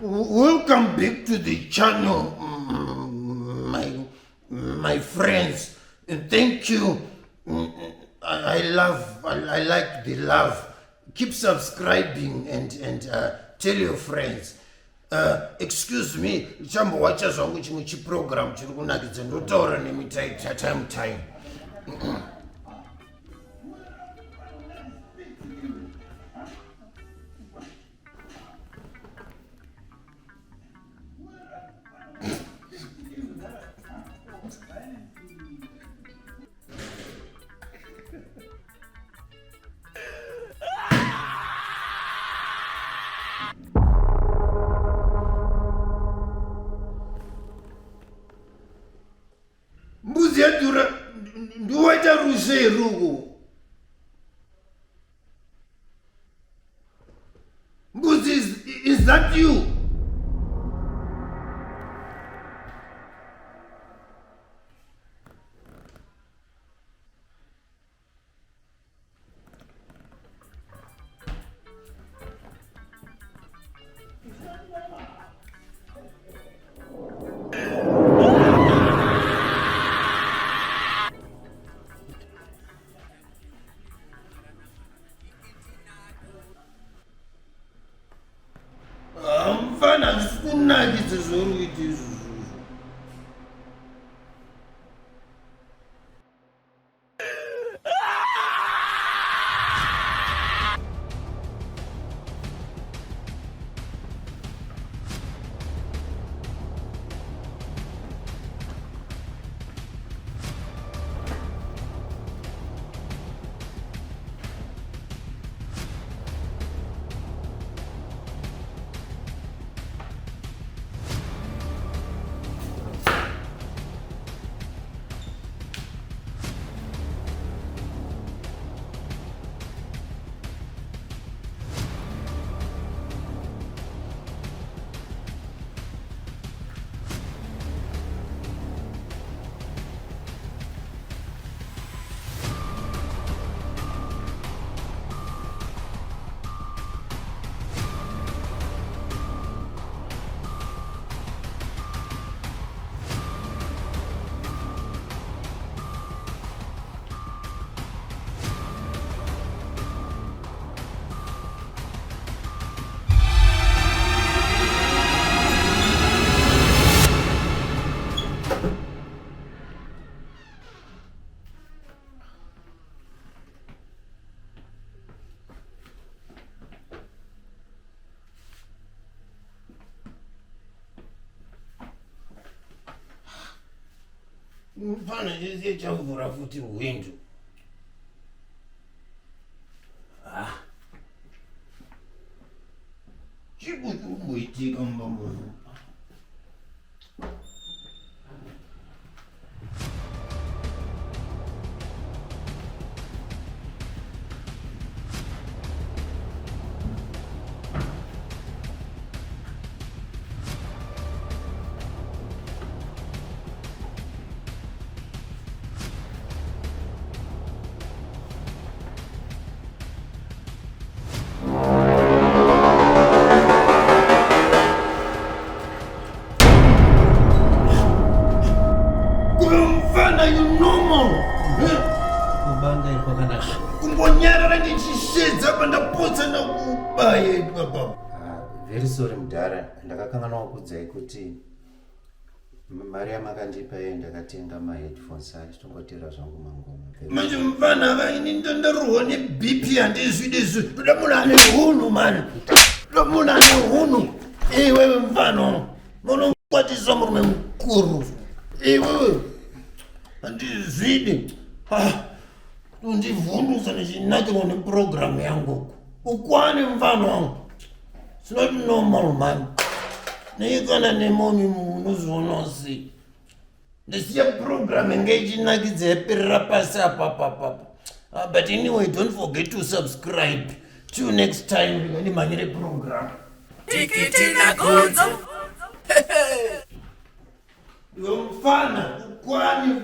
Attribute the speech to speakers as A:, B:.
A: Welcome back to the channel, my friends. Thank you. I like the love. Keep subscribing and tell your friends. Excuse me, chambo wacha zvangu chimwe chiprogram chiri kunakidza ndotaura nemi time. Mbudziyadhura ndiwaita rusheruko. Mbudzi, is that you? Mfana sikunakidza zvauri kuita izvozvo. Mfana chese chavhura futi window. Chiri kumboitika mumbamunhu.
B: Very sorry mudhara, ndakakanganwa kukuudzai kuti mari yamakandipa ndakatenga maheadphones ari tongotera zvangu mangoma.
A: Manje mfana vaini ndandarohwa neBP handizvidizvi. Toda munhu ane hunhu mani. Toda munhu ane hunhu. Wewe mfano munokwatiswa murume mukuru. Wewe handizvidi. Ndivhundusa nechinakirwa neprogramu yangu. Ukwane mfano wangu. It's not normal, man. Nekana nemomi munozvonosi. Ndisiya program engechinakidza yapera pasi apa. But anyway, don't forget to subscribe. Till next time, ndimanyire program.
C: Tikiti na gonzo.
A: Mfana, ukwane.